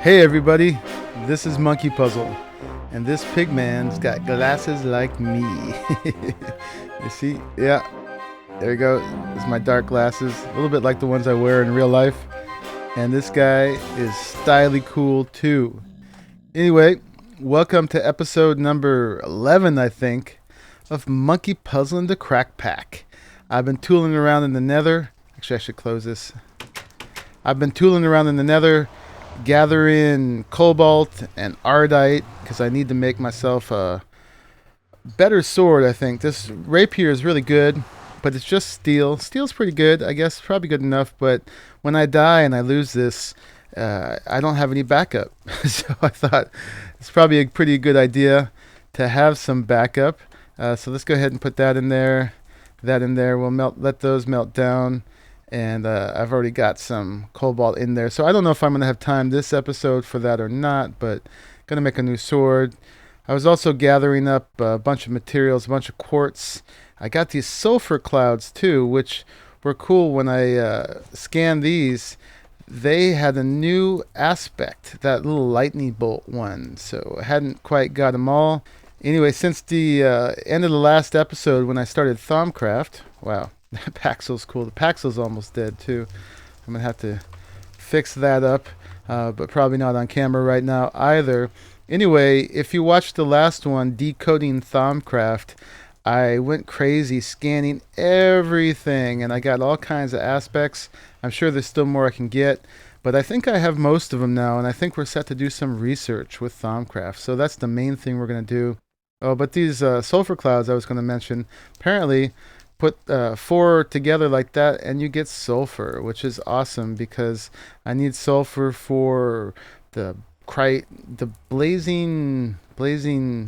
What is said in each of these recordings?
Hey everybody, this is Monkeypuzzle, and this pigman's got glasses like me. You see? Yeah, there you go. It's my dark glasses, a little bit like the ones I wear in real life. And this guy is styly cool too. Anyway, welcome to episode number 11, I think, of Monkeypuzzling the CrackPack. I've been tooling around in the nether. Actually, I should close this. I've been tooling around in the nether, gathering cobalt and ardite because I need to make myself a better sword. I think this rapier is really good, but it's just steel. Steel's pretty good, I guess, probably good enough. But when I die and I lose this, I don't have any backup. So I thought it's probably a pretty good idea to have some backup. So let's go ahead and put that in there. That in there. We'll let those melt down. And I've already got some cobalt in there. So I don't know if I'm going to have time this episode for that or not, but going to make a new sword. I was also gathering up a bunch of materials, a bunch of quartz. I got these sulfur clouds too, which were cool when I scanned these. They had a new aspect, that little lightning bolt one. So I hadn't quite got them all. Anyway, since the end of the last episode when I started Thaumcraft, wow. Paxel's cool. The Paxel's almost dead too. I'm gonna have to fix that up, but probably not on camera right now either. Anyway, if you watched the last one, Decoding Thaumcraft, I went crazy scanning everything, and I got all kinds of aspects. I'm sure there's still more I can get, but I think I have most of them now, and I think we're set to do some research with Thaumcraft. So that's the main thing we're gonna do. Oh, but these sulfur clouds I was gonna mention, apparently put 4 together like that and you get sulfur, which is awesome because I need sulfur for the the blazing,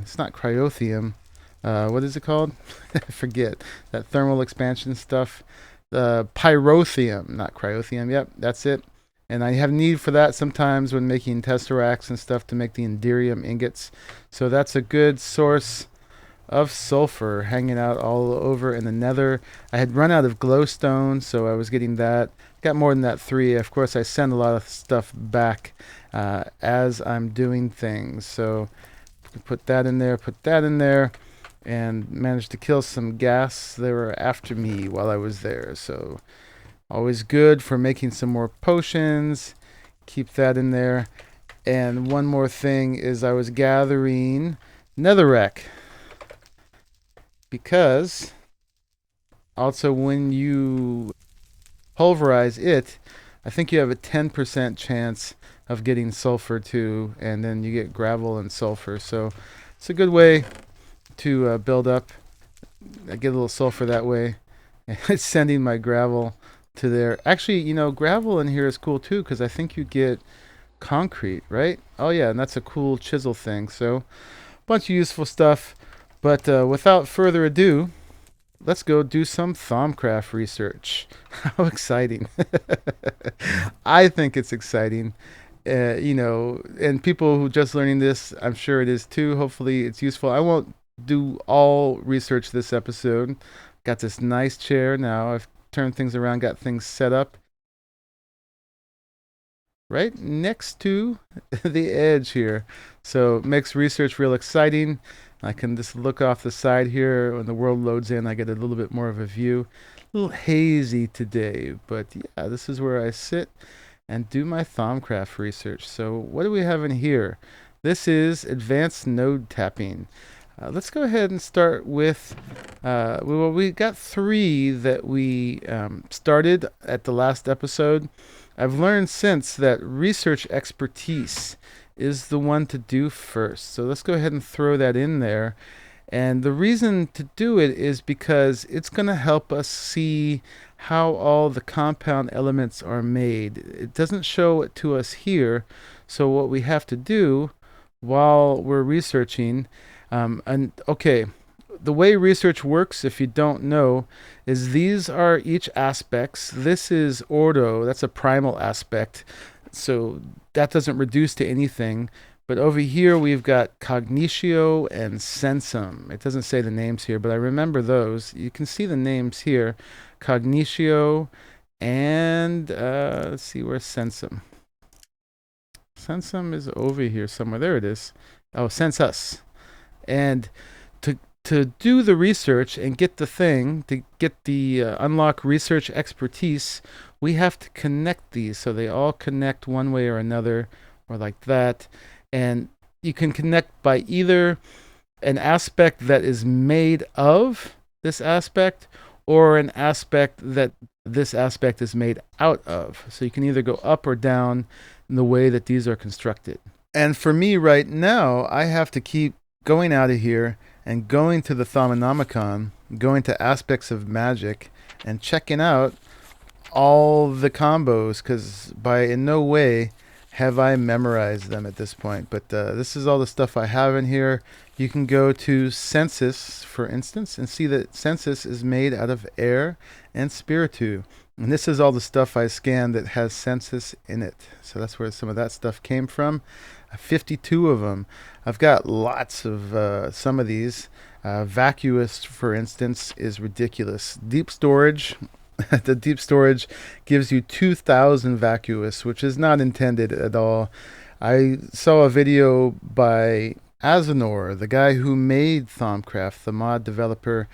it's not cryothium, what is it called? I forget, that thermal expansion stuff, pyrothium, not cryothium. Yep, that's it. And I have need for that sometimes when making tesseracts and stuff to make the enderium ingots. So that's a good source of sulfur hanging out all over in the nether. I had run out of glowstone, so I was getting that. Got more than that 3. Of course, I send a lot of stuff back as I'm doing things. So put that in there, and managed to kill some gas. They were after me while I was there. So always good for making some more potions. Keep that in there. And one more thing is I was gathering netherrack, because also when you pulverize it, I think you have a 10% chance of getting sulfur too, and then you get gravel and sulfur. So it's a good way to build up. I get a little sulfur that way. And it's sending my gravel to there. Actually, gravel in here is cool too, because I think you get concrete, right? Oh yeah, and that's a cool chisel thing. So a bunch of useful stuff. But without further ado, let's go do some Thaumcraft research. How exciting. I think it's exciting. And people who just learning this, I'm sure it is too. Hopefully it's useful. I won't do all research this episode. Got this nice chair now. I've turned things around, got things set up right next to the edge here. So it makes research real exciting. I can just look off the side here. When the world loads in, I get a little bit more of a view. A little hazy today, but yeah, this is where I sit and do my Thaumcraft research. So what do we have in here? This is advanced node tapping. Let's go ahead and start with, well, we got 3 that we started at the last episode. I've learned since that research expertise is the one to do first. So let's go ahead and throw that in there. And the reason to do it is because it's going to help us see how all the compound elements are made. It doesn't show it to us here. So what we have to do while we're researching, the way research works, if you don't know, is these are each aspects. This is ordo, that's a primal aspect. So that doesn't reduce to anything. But over here we've got cognitio and sensum. It doesn't say the names here, but I remember those. You can see the names here. Cognitio and let's see, where's sensum? Sensum is over here somewhere. There it is. Oh, Census. And to do the research and get the thing, to get the unlock research expertise, we have to connect these so they all connect one way or another, or like that. And you can connect by either an aspect that is made of this aspect, or an aspect that this aspect is made out of. So you can either go up or down in the way that these are constructed. And for me right now, I have to keep going out of here and going to the Thaumonomicon, going to aspects of magic, and checking out all the combos, because in no way have I memorized them at this point. But this is all the stuff I have in here. You can go to Census, for instance, and see that Census is made out of air and spiritu. And this is all the stuff I scanned that has Census in it. So that's where some of that stuff came from. 52 of them. I've got lots of some of these. Vacuous, for instance, is ridiculous. Deep storage. The deep storage gives you 2,000 vacuous, which is not intended at all. I saw a video by Azanor, the guy who made Thaumcraft, the mod developer,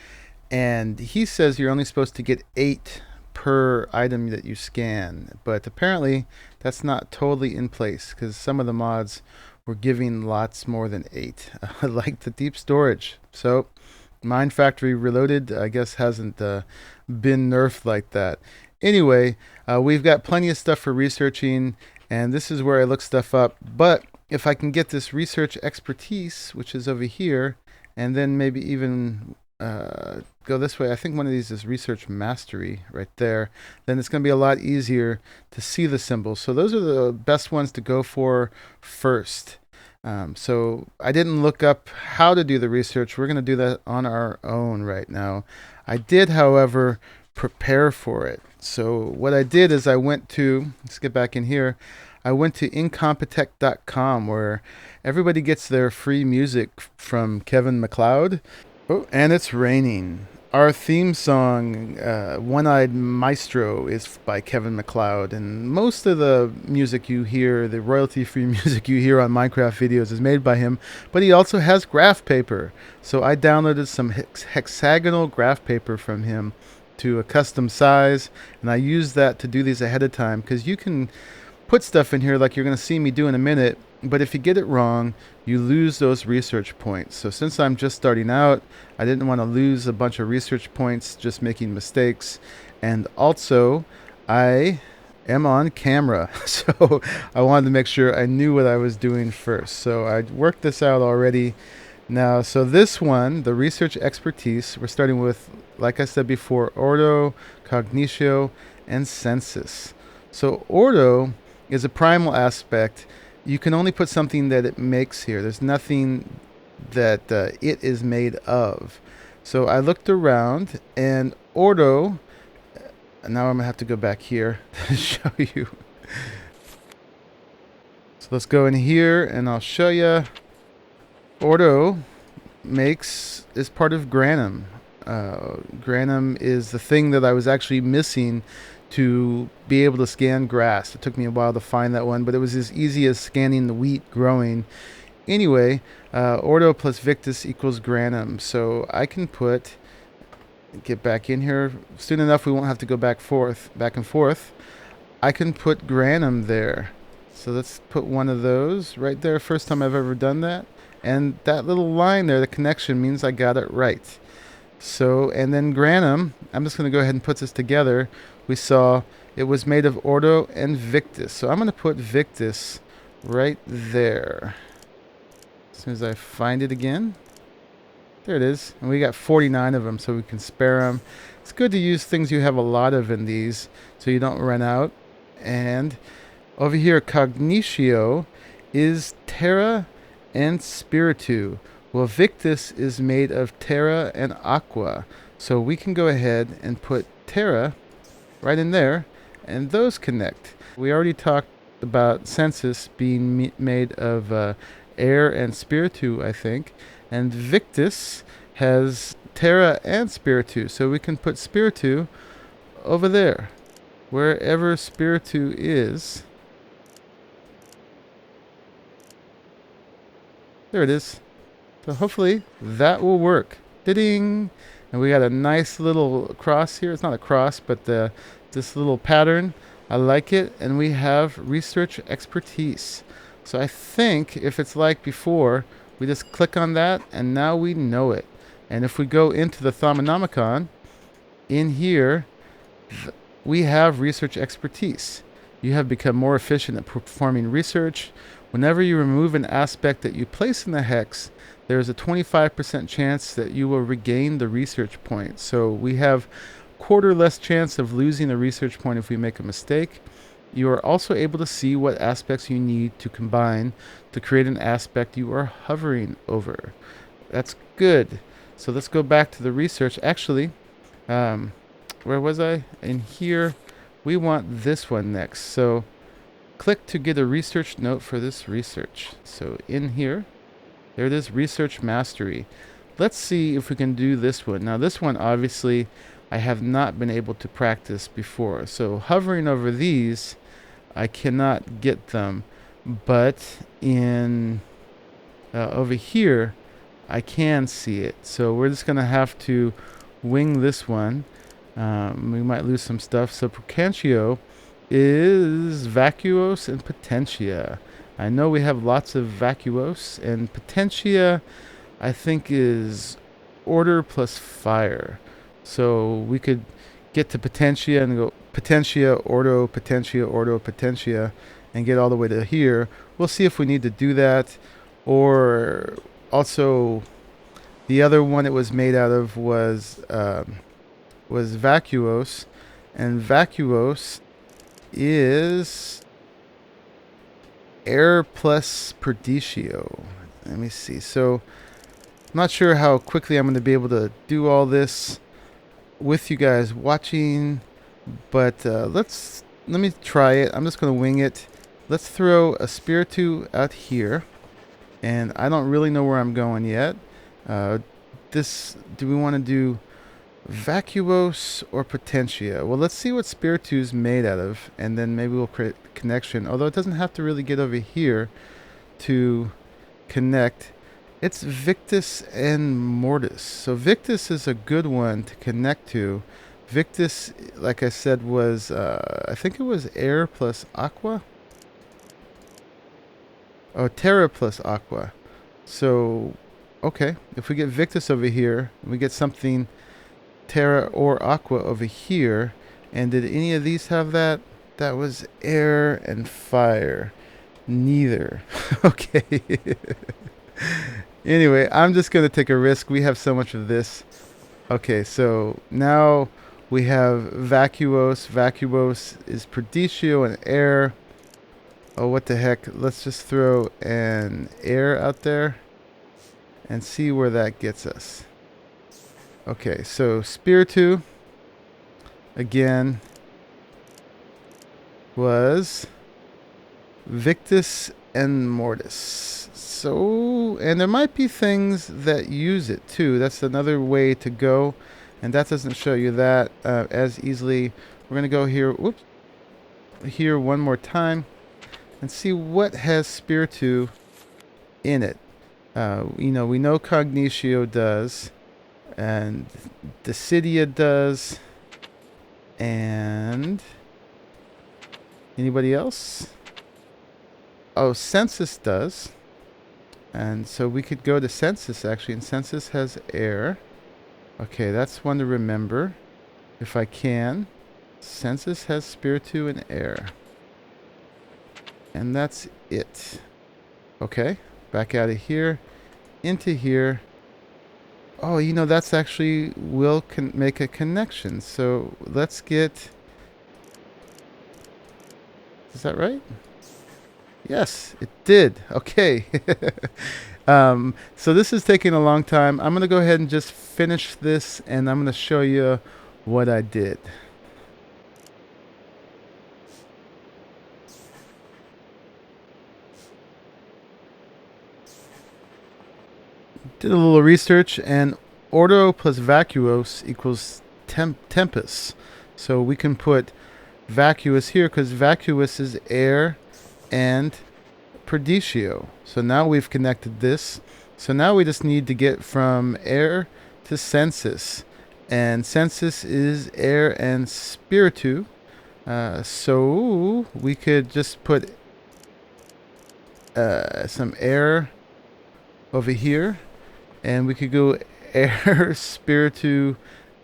and he says you're only supposed to get 8 per item that you scan, but apparently that's not totally in place, because some of the mods were giving lots more than 8, like the deep storage. So Mind Factory Reloaded, I guess, hasn't been nerfed like that. Anyway, we've got plenty of stuff for researching, and this is where I look stuff up. But if I can get this research expertise, which is over here, and then maybe even go this way, I think one of these is research mastery right there, then it's going to be a lot easier to see the symbols. So those are the best ones to go for first. So I didn't look up how to do the research. We're going to do that on our own right now. I did, however, prepare for it. So what I did is I went to, let's get back in here, I went to incompetech.com, where everybody gets their free music from Kevin MacLeod. Oh, and it's raining. Our theme song, One-Eyed Maestro, is by Kevin MacLeod, and most of the music you hear, the royalty-free music you hear on Minecraft videos, is made by him, but he also has graph paper. So I downloaded some hexagonal graph paper from him to a custom size, and I used that to do these ahead of time, because you can put stuff in here like you're going to see me do in a minute, but if you get it wrong, you lose those research points. So since I'm just starting out, I didn't want to lose a bunch of research points just making mistakes. And also, I am on camera, so I wanted to make sure I knew what I was doing first. So I worked this out already. Now, so this one, the research expertise, we're starting with, like I said before, Ordo, Cognitio, and Census. So Ordo is a primal aspect. You can only put something that it makes here. There's nothing that it is made of. So I looked around, and Ordo, now I'm going to have to go back here to show you. So let's go in here, and I'll show you. Ordo is part of Granum. Granum is the thing that I was actually missing to be able to scan grass. It took me a while to find that one, but it was as easy as scanning the wheat growing. Anyway, Ordo plus Victus equals Granum. So I can get back in here. Soon enough, we won't have to go back and forth. I can put Granum there. So let's put one of those right there. First time I've ever done that. And that little line there, the connection, means I got it right. So, and then Granum, I'm just going to go ahead and put this together. We saw it was made of Ordo and Victus. So I'm going to put Victus right there. As soon as I find it again. There it is. And we got 49 of them, so we can spare them. It's good to use things you have a lot of in these, so you don't run out. And over here, Cognitio is Terra and Spiritu. Well, Victus is made of Terra and Aqua. So we can go ahead and put Terra right in there, and those connect. We already talked about Census being made of air and Spiritu, I think. And Victus has Terra and Spiritu. So we can put Spiritu over there. Wherever Spiritu is, There it is. So hopefully that will work. Ding! And we got a nice little cross here. It's not a cross, but this little pattern. I like it. And we have research expertise. So I think if it's like before, we just click on that and now we know it. And if we go into the Thaumonomicon, in here, we have research expertise. You have become more efficient at performing research. Whenever you remove an aspect that you place in the hex, there is a 25% chance that you will regain the research point. So we have quarter less chance of losing a research point if we make a mistake. You are also able to see what aspects you need to combine to create an aspect you are hovering over. That's good. So let's go back to the research. Actually, where was I? In here, we want this one next. So click to get a research note for this research. So in here, there it is, research mastery. Let's see if we can do this one. Now this one, obviously, I have not been able to practice before. So hovering over these, I cannot get them. But in over here, I can see it. So we're just going to have to wing this one. We might lose some stuff. So Procantio is Vacuos and Potentia. I know we have lots of Vacuos, and Potentia I think is order plus fire. So we could get to Potentia and go Potentia, Ordo, Potentia, Ordo, Potentia, and get all the way to here. We'll see if we need to do that. Or also, the other one it was made out of was Vacuos, and Vacuos is air plus Perditio. Let me see. So I'm not sure how quickly I'm going to be able to do all this with you guys watching, but let me try it. I'm just going to wing it. Let's throw a Spiritu out here, and I don't really know where I'm going yet. Do we want to do Vacuos or Potentia? Well, let's see what Spiritu's made out of, and then maybe we'll create a connection. Although it doesn't have to really get over here to connect. It's Victus and Mortis. So Victus is a good one to connect to. Victus, like I said, was I think it was air plus aqua. Oh, Terra plus aqua. So, okay, if we get Victus over here, we get something Terra or aqua over here. And did any of these have that? That was air and fire. Neither. Okay. Anyway, I'm just going to take a risk. We have so much of this. Okay, so now we have Vacuos. Vacuos is Perditio and air. Oh, what the heck. Let's just throw an air out there and see where that gets us. Okay, so Spiritu, again, was Victus and Mortis. So, and there might be things that use it too. That's another way to go, and that doesn't show you that as easily. We're going to go here, whoops, here one more time and see what has Spiritu in it. We know Cognitio does, and Decidia does, and anybody else? Oh, Census does. And so we could go to Census, actually, and Census has air. Okay, that's one to remember, if I can. Census has Spiritu and air. And that's it. Okay, back out of here, into here. Oh, that's actually will make a connection. So let's get... Is that right? Yes, it did. Okay. So this is taking a long time. I'm going to go ahead and just finish this, and I'm going to show you what I did. Did a little research, and Ordo plus Vacuos equals Tempest. So we can put Vacuous here because Vacuous is air and Perdicio. So now we've connected this. So now we just need to get from air to Census. And Census is air and spiritu. So we could just put some air over here. And we could go air spiritu,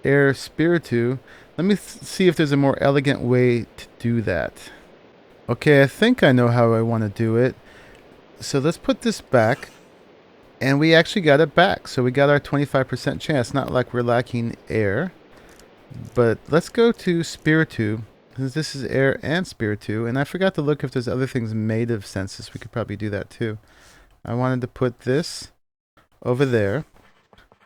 air spiritu. Let me see if there's a more elegant way to do that. Okay, I think I know how I want to do it. So let's put this back. And we actually got it back. So we got our 25% chance. Not like we're lacking air. But let's go to spiritu. Because this is air and spiritu. And I forgot to look if there's other things made of Census. We could probably do that too. I wanted to put this over there.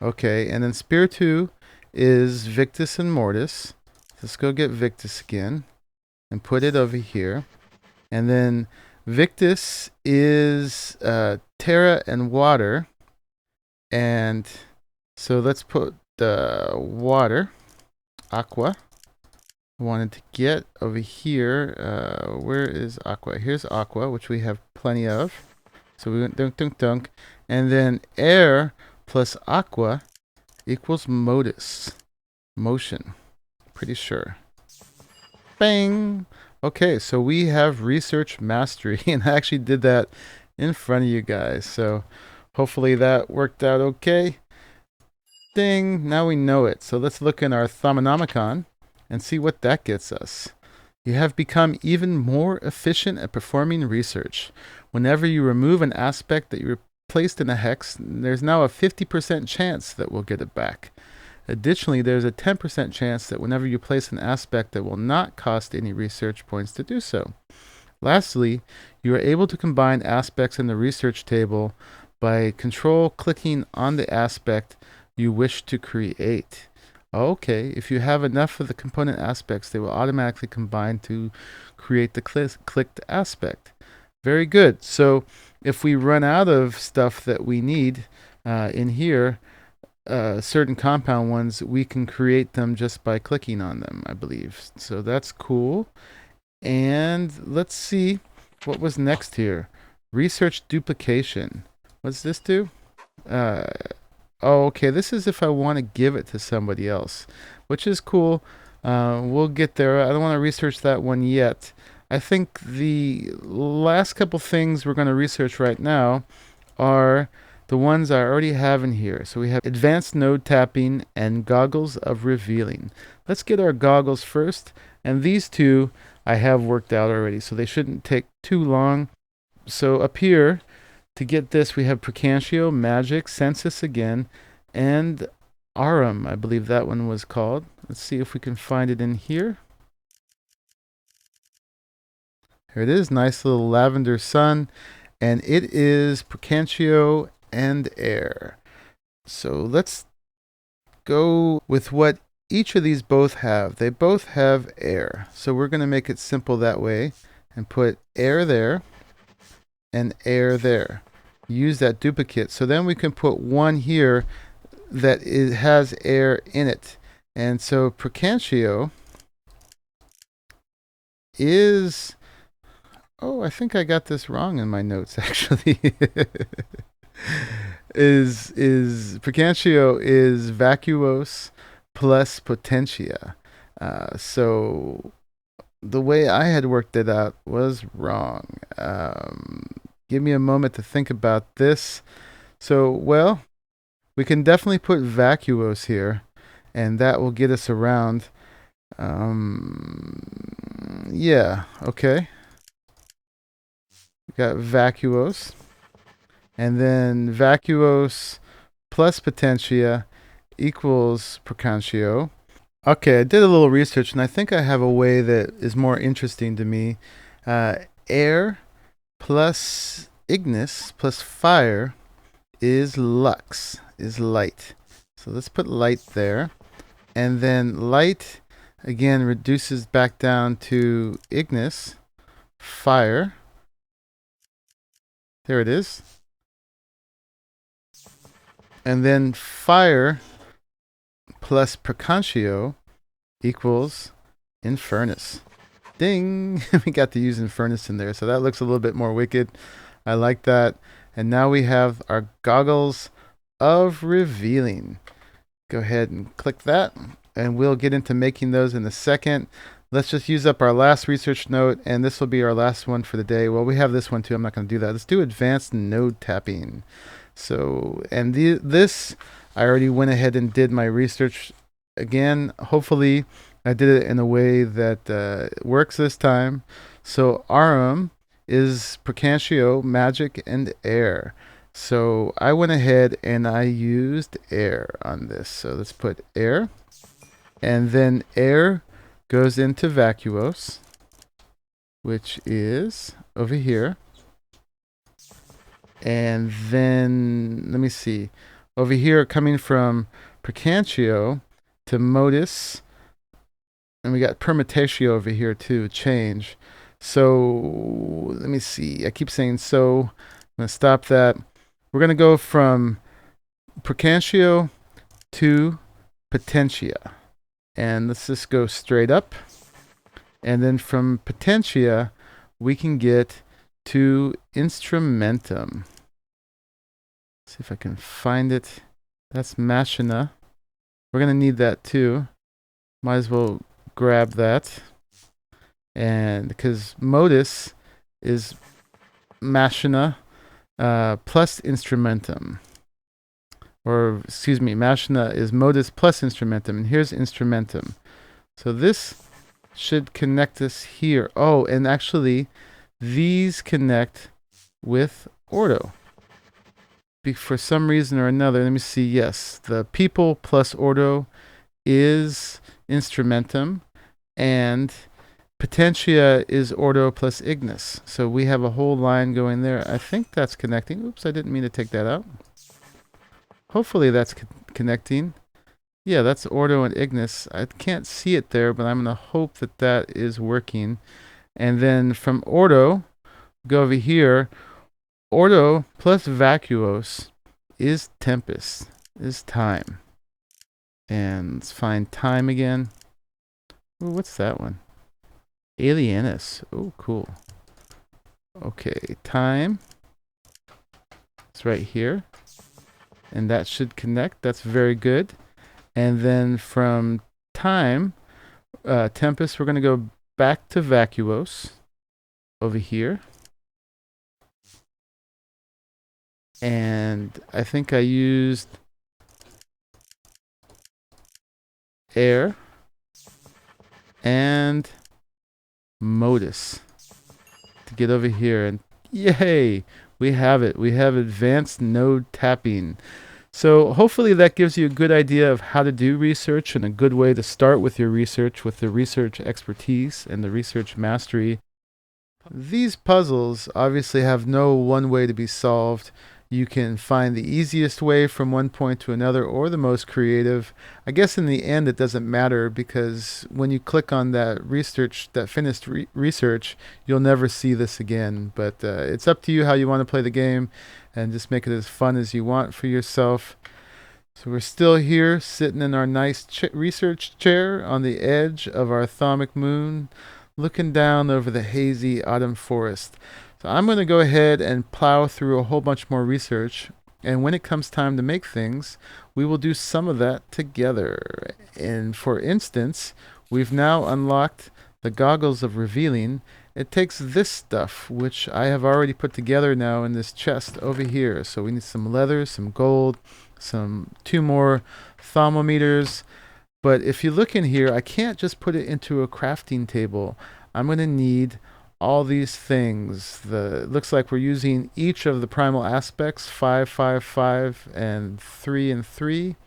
Okay, and then spiritu is Victus and Mortis. Let's go get Victus again and put it over here. And then Victus is terra and water. And so let's put the water, aqua. I wanted to get over here. Where is aqua? Here's aqua, which we have plenty of. So we went dunk, dunk, dunk. And then air plus aqua equals modus. Motion. Pretty sure. Bang! Okay, so we have research mastery. And I actually did that in front of you guys. So hopefully that worked out okay. Ding! Now we know it. So let's look in our Thaumonomicon and see what that gets us. You have become even more efficient at performing research. Whenever you remove an aspect that you placed in a hex, there's now a 50% chance that we'll get it back. Additionally, there's a 10% chance that whenever you place an aspect that will not cost any research points to do so. Lastly, you are able to combine aspects in the research table by clicking on the aspect you wish to create. Okay, if you have enough of the component aspects, they will automatically combine to create the clicked aspect. Very good. So if we run out of stuff that we need in here, certain compound ones, we can create them just by clicking on them, I believe. So that's cool. And let's see what was next here. Research duplication. What's this do? Oh, okay, this is if I want to give it to somebody else, which is cool. We'll get there. I don't want to research that one yet. I think the last couple things we're going to research right now are the ones I already have in here. So we have advanced node tapping and goggles of revealing. Let's get our goggles first. And these two I have worked out already, so they shouldn't take too long. So up here, to get this, we have Precantio, Magic, Census again, and Arum, I believe that one was called. Let's see if we can find it in here. Here it is, nice little lavender sun, and it is Precantio and air. So let's go with what each of these both have. They both have air, so we're going to make it simple that way and put air there and air there. Use that duplicate. So then we can put one here that has air in it. And so Precantio is... Oh, I think I got this wrong in my notes, actually. Precantio is vacuose plus potentia. So the way I had worked it out was wrong. Give me a moment to think about this. So, well, we can definitely put vacuose here, and that will get us around. Yeah, okay. We got vacuose, and then vacuose plus potentia equals Precantio. Okay, I did a little research, and I think I have a way that is more interesting to me. Air plus ignis plus fire is lux, is light. So let's put light there. And then light, again, reduces back down to ignis, fire. There it is. And then fire plus Precantio equals Infernus. Ding! We got to use Infernus in there, so that looks a little bit more wicked. I like that. And now we have our goggles of revealing. Go ahead and click that, and we'll get into making those in a second. Let's just use up our last research note, and this will be our last one for the day. Well, we have this one too. I'm not going to do that. Let's do advanced node tapping. So, and this, I already went ahead and did my research again. Hopefully, I did it in a way that works this time. So, Arum is Percantio, Magic, and Air. So I went ahead and I used air on this. So let's put air. And then air goes into vacuos, which is over here. And then, let me see. Over here, coming from Percantio to modus. And we got permutatio over here too, change. So let me see. I keep saying so. I'm going to stop that. We're going to go from Percantio to Potentia. And let's just go straight up. And then from Potentia, we can get to Instrumentum. Let's see if I can find it. That's Machina. We're going to need that too. Might as well grab that. And because modus is Machina plus Instrumentum. Or, excuse me, Machina is modus plus Instrumentum. And here's Instrumentum. So this should connect us here. Oh, and actually, these connect with Ordo. For some reason or another, let me see. Yes, the people plus Ordo is Instrumentum. And Potentia is Ordo plus Ignis. So we have a whole line going there. I think that's connecting. Oops, I didn't mean to take that out. Hopefully that's connecting. Yeah, that's Ordo and Ignis. I can't see it there, but I'm going to hope that that is working. And then from Ordo, go over here. Ordo plus Vacuos is Tempest, is time. And let's find time again. Ooh, what's that one? Alienus. Oh, cool. Okay, time. It's right here. And that should connect. That's very good. And then from time, Tempest, we're going to go back to Vacuos over here. And I think I used air and modus to get over here. And yay, we have it. We have advanced node tapping. So hopefully that gives you a good idea of how to do research and a good way to start with your research, with the research expertise and the research mastery. These puzzles obviously have no one way to be solved. You can find the easiest way from one point to another or the most creative. I guess in the end it doesn't matter, because when you click on that research, that finished research, you'll never see this again. But it's up to you how you want to play the game, and just make it as fun as you want for yourself. So we're still here sitting in our nice research chair on the edge of our Thaumic moon, looking down over the hazy autumn forest. So I'm going to go ahead and plow through a whole bunch more research, and when it comes time to make things, we will do some of that together. And for instance, we've now unlocked the goggles of revealing. It takes this stuff, which I have already put together now in this chest over here. So we need some leather, some gold, two more thermometers. But if you look in here, I can't just put it into a crafting table. I'm going to need all these things. It looks like we're using each of the primal aspects, 5, 5, 5, and 3 and 3.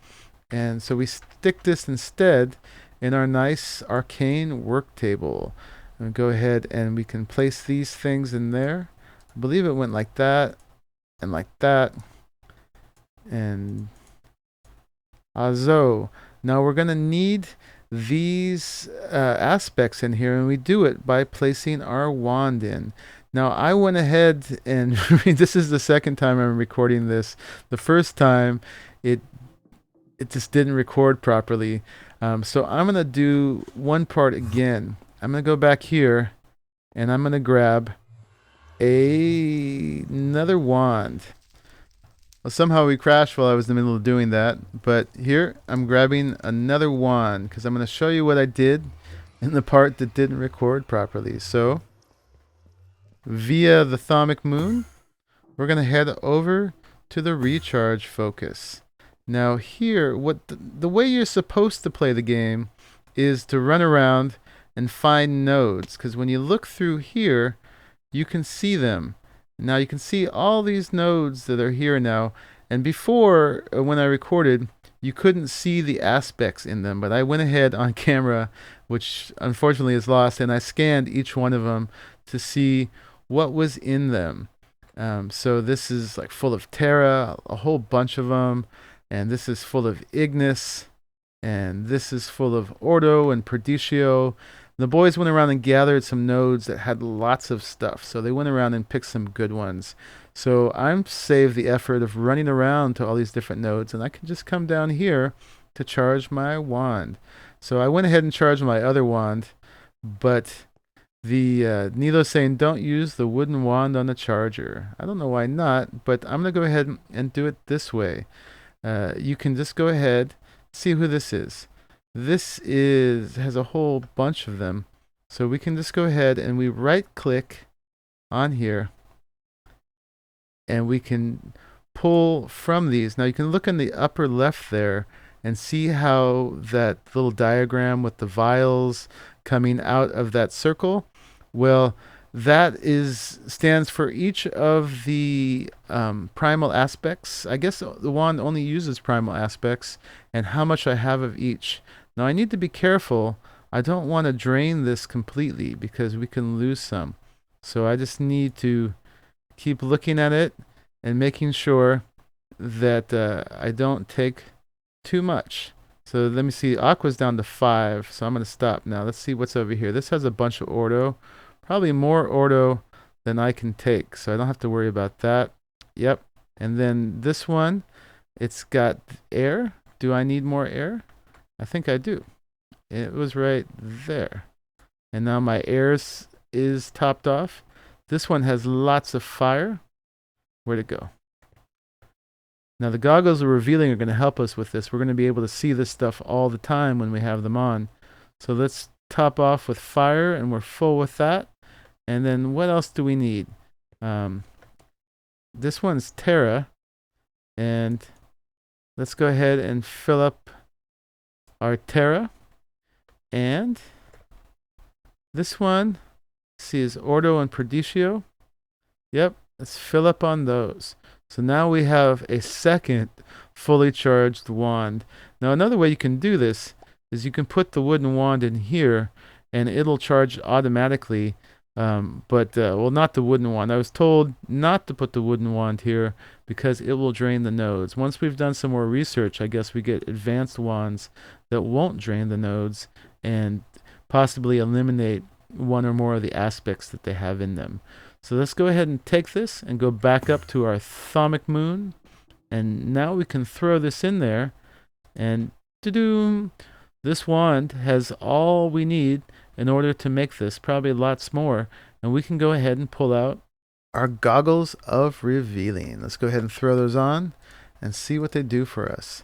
And so we stick this instead in our nice arcane work table. And go ahead and we can place these things in there. I believe it went like that, and like that, and azo. Now we're going to need these aspects in here, and we do it by placing our wand in. Now I went ahead and this is the second time I'm recording this. The first time it just didn't record properly. So I'm going to do one part again. I'm going to go back here and I'm going to grab another wand. Well, somehow we crashed while I was in the middle of doing that. But here, I'm grabbing another wand because I'm going to show you what I did in the part that didn't record properly. So, via the Thaumic Moon, we're going to head over to the recharge focus. Now here, what the way you're supposed to play the game is to run around and find nodes, because when you look through here, you can see them. Now you can see all these nodes that are here now, and before, when I recorded, you couldn't see the aspects in them, but I went ahead on camera, which unfortunately is lost, and I scanned each one of them to see what was in them. So this is like full of Terra, a whole bunch of them, and this is full of Ignis, and this is full of Ordo and Perditio. The boys went around and gathered some nodes that had lots of stuff, so they went around and picked some good ones. So I'm saved the effort of running around to all these different nodes, and I can just come down here to charge my wand. So I went ahead and charged my other wand, but the Nilo's saying don't use the wooden wand on the charger. I don't know why not, but I'm going to go ahead and do it this way. You can just go ahead, see who this is. This has a whole bunch of them. So we can just go ahead and we right click on here and we can pull from these. Now you can look in the upper left there and see how that little diagram with the vials coming out of that circle. Well, that stands for each of the primal aspects. I guess the wand only uses primal aspects and how much I have of each. Now I need to be careful. I don't want to drain this completely because we can lose some. So I just need to keep looking at it and making sure that I don't take too much. So let me see. Aqua's down to 5, so I'm going to stop now. Let's see what's over here. This has a bunch of Ordo. Probably more Ordo than I can take, so I don't have to worry about that. Yep. And then this one, it's got air. Do I need more air? I think I do. It was right there. And now my air is topped off. This one has lots of fire. Where'd it go? Now the goggles we're revealing are going to help us with this. We're going to be able to see this stuff all the time when we have them on. So let's top off with fire, and we're full with that. And then what else do we need? This one's Terra. And let's go ahead and fill up our Terra. And this one, see, is Ordo and Perditio. Yep, let's fill up on those. So now we have a second fully charged wand. Now another way you can do this is you can put the wooden wand in here and it'll charge automatically. Well, not the wooden wand. I was told not to put the wooden wand here because it will drain the nodes. Once we've done some more research, I guess we get advanced wands that won't drain the nodes and possibly eliminate one or more of the aspects that they have in them. So let's go ahead and take this and go back up to our Thaumic Moon. And now we can throw this in there. And to-doom, this wand has all we need in order to make this, probably lots more. And we can go ahead and pull out our goggles of revealing. Let's go ahead and throw those on and see what they do for us.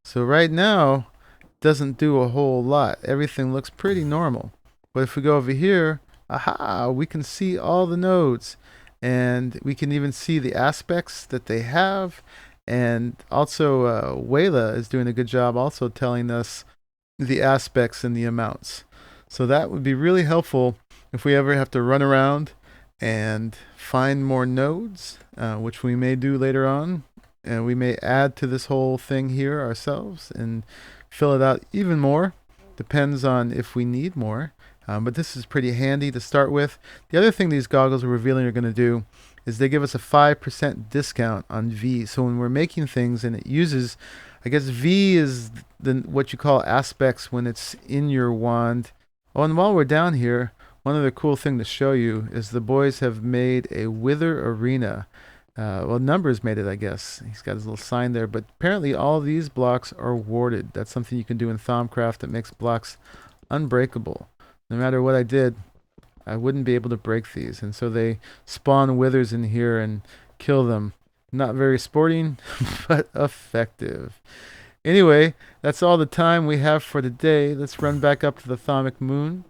So right now, it doesn't do a whole lot. Everything looks pretty normal. But if we go over here, aha, we can see all the nodes, and we can even see the aspects that they have. And also Wayla is doing a good job also telling us the aspects and the amounts. So that would be really helpful if we ever have to run around and find more nodes, which we may do later on. And we may add to this whole thing here ourselves and fill it out even more. Depends on if we need more. But this is pretty handy to start with. The other thing these goggles we're revealing are going to do is they give us a 5% discount on V. So when we're making things and it uses, I guess V is what you call aspects when it's in your wand. Oh, and while we're down here, one other cool thing to show you is the boys have made a Wither Arena. Well, Numbers made it, I guess. He's got his little sign there. But apparently all these blocks are warded. That's something you can do in Thaumcraft that makes blocks unbreakable. No matter what I did, I wouldn't be able to break these. And so they spawn withers in here and kill them. Not very sporting, but effective. Anyway, that's all the time we have for today. Let's run back up to the Thaumic Moon.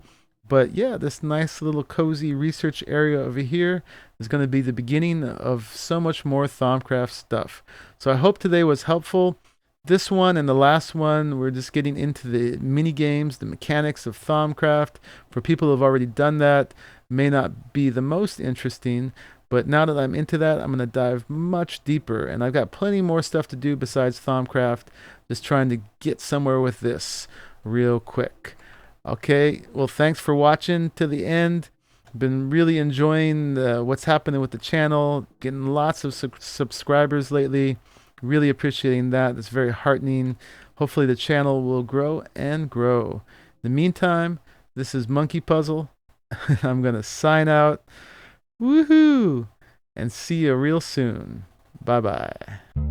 But yeah, this nice little cozy research area over here is going to be the beginning of so much more Thaumcraft stuff. So I hope today was helpful. This one and the last one, we're just getting into the mini games, the mechanics of Thaumcraft. For people who have already done that, may not be the most interesting, but now that I'm into that, I'm going to dive much deeper. And I've got plenty more stuff to do besides Thaumcraft, just trying to get somewhere with this real quick. Okay, well, thanks for watching to the end. Been really enjoying what's happening with the channel, getting lots of subscribers lately. Really appreciating that. It's very heartening. Hopefully the channel will grow and grow. In the meantime, this is Monkeypuzzle. I'm going to sign out. Woohoo! And see you real soon. Bye-bye.